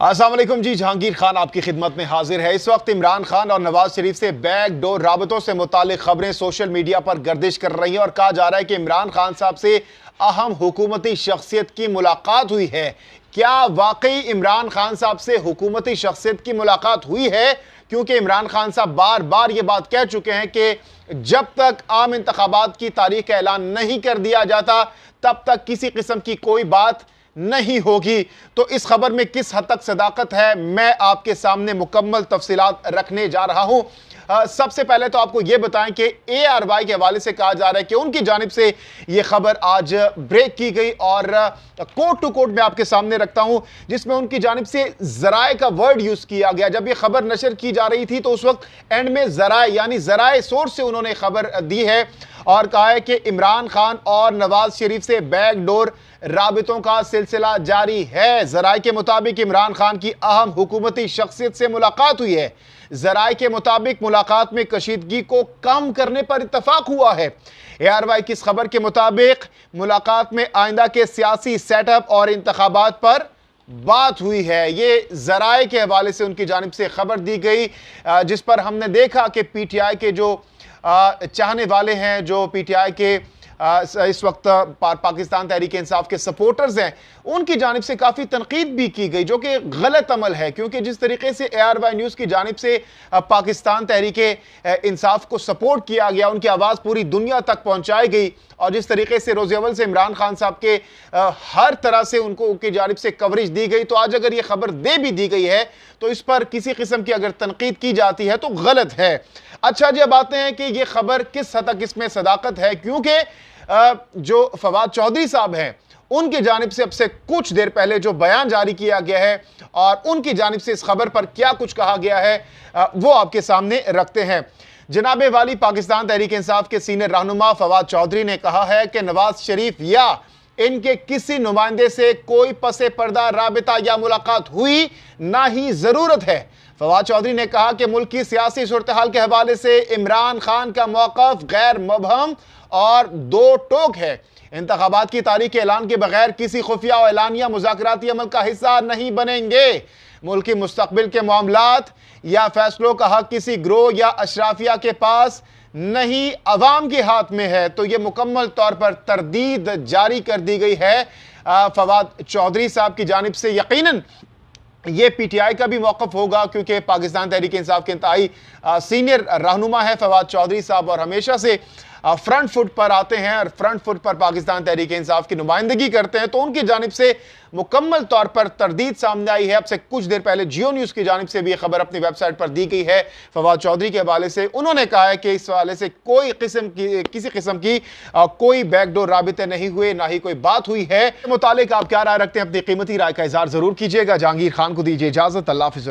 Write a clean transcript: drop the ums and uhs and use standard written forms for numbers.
السلام علیکم جی، جہانگیر خان آپ کی خدمت میں حاضر ہے۔ اس وقت عمران خان اور نواز شریف سے بیک ڈور رابطوں سے متعلق خبریں سوشل میڈیا پر گردش کر رہی ہیں اور کہا جا رہا ہے کہ عمران خان صاحب سے اہم حکومتی شخصیت کی ملاقات ہوئی ہے۔ کیا واقعی عمران خان صاحب سے حکومتی شخصیت کی ملاقات ہوئی ہے؟ کیونکہ عمران خان صاحب بار بار یہ بات کہہ چکے ہیں کہ جب تک عام انتخابات کی تاریخ کا اعلان نہیں کر دیا جاتا تب تک کسی قسم کی کوئی بات نہیں ہوگی۔ تو اس خبر میں کس حد تک صداقت ہے، میں آپ کے سامنے مکمل تفصیلات رکھنے جا رہا ہوں۔ سب سے پہلے تو آپ کو یہ بتائیں کہ اے آر وائی کے حوالے سے کہا جا رہا ہے کہ ان کی جانب سے یہ خبر آج بریک کی گئی اور کوٹ ٹو کوٹ میں آپ کے سامنے رکھتا ہوں، جس میں ان کی جانب سے ذرائع کا ورڈ یوز کیا گیا۔ جب یہ خبر نشر کی جا رہی تھی تو اس وقت اینڈ میں ذرائع یعنی ذرائع سورس سے انہوں نے خبر دی ہے اور کہا ہے کہ عمران خان اور نواز شریف سے بیک ڈور رابطوں کا سلسلہ جاری ہے۔ ذرائع کے مطابق عمران خان کی اہم حکومتی شخصیت سے ملاقات ہوئی ہے۔ ذرائع کے مطابق ملاقات میں کشیدگی کو کم کرنے پر اتفاق ہوا ہے۔ اے آر وائی کی اس خبر کے مطابق ملاقات میں آئندہ کے سیاسی سیٹ اپ اور انتخابات پر بات ہوئی ہے۔ یہ ذرائع کے حوالے سے ان کی جانب سے خبر دی گئی، جس پر ہم نے دیکھا کہ پی ٹی آئی کے جو چاہنے والے ہیں، جو پی ٹی آئی کے اس وقت پاکستان تحریک انصاف کے سپورٹرز ہیں، ان کی جانب سے کافی تنقید بھی کی گئی، جو کہ غلط عمل ہے، کیونکہ جس طریقے سے اے آر وائی نیوز کی جانب سے پاکستان تحریک انصاف کو سپورٹ کیا گیا، ان کی آواز پوری دنیا تک پہنچائی گئی، اور جس طریقے سے روز اول سے عمران خان صاحب کے ہر طرح سے ان کی جانب سے کوریج دی گئی، تو آج اگر یہ خبر دے بھی دی گئی ہے تو اس پر کسی قسم کی اگر تنقید کی جاتی ہے تو غلط ہے۔ اچھا جی، اب آتے ہیں کہ یہ خبر کس حد تک اس میں صداقت ہے، کیونکہ جو فواد چودھری صاحب ہیں ان کی جانب سے اب سے کچھ دیر پہلے جو بیان جاری کیا گیا ہے اور ان کی جانب سے اس خبر پر کیا کچھ کہا گیا ہے وہ آپ کے سامنے رکھتے ہیں۔ جناب والی پاکستان تحریک انصاف کے سینئر رہنما فواد چودھری نے کہا ہے کہ نواز شریف یا ان کے کسی نمائندے سے کوئی پس پردہ رابطہ یا ملاقات ہوئی نہ ہی ضرورت ہے۔ فواد چودھری نے کہا کہ ملک کی سیاسی صورتحال کے حوالے سے عمران خان کا موقف غیر مبہم اور دو ٹوک ہے۔ انتخابات کی تاریخ کے اعلان کے بغیر کسی خفیہ اور اعلانیہ مذاکراتی عمل کا حصہ نہیں بنیں گے۔ ملک کی مستقبل کے معاملات یا فیصلوں کا حق کسی گروہ یا اشرافیہ کے پاس نہیں، عوام کے ہاتھ میں ہے۔ تو یہ مکمل طور پر تردید جاری کر دی گئی ہے فواد چودھری صاحب کی جانب سے۔ یقیناً یہ پی ٹی آئی کا بھی موقف ہوگا، کیونکہ پاکستان تحریک انصاف کے انتہائی سینئر رہنما ہے فواد چودھری صاحب، اور ہمیشہ سے فرنٹ فٹ پر آتے ہیں اور فرنٹ فٹ پر پاکستان تحریک انصاف کی نمائندگی کرتے ہیں، تو ان کی جانب سے مکمل طور پر تردید سامنے آئی ہے۔ اب سے کچھ دیر پہلے جیو نیوز کی جانب سے بھی یہ خبر اپنی ویب سائٹ پر دی گئی ہے فواد چودھری کے حوالے سے۔ انہوں نے کہا ہے کہ اس حوالے سے کسی قسم کی کوئی بیک ڈور رابطے نہیں ہوئے، نہ ہی کوئی بات ہوئی ہے۔ متعلق آپ کیا رائے رکھتے ہیں؟ اپنی قیمتی رائے کا اظہار ضرور کیجیے گا۔ جہانگیر خان کو دیجیے اجازت۔ اللہ حافظ۔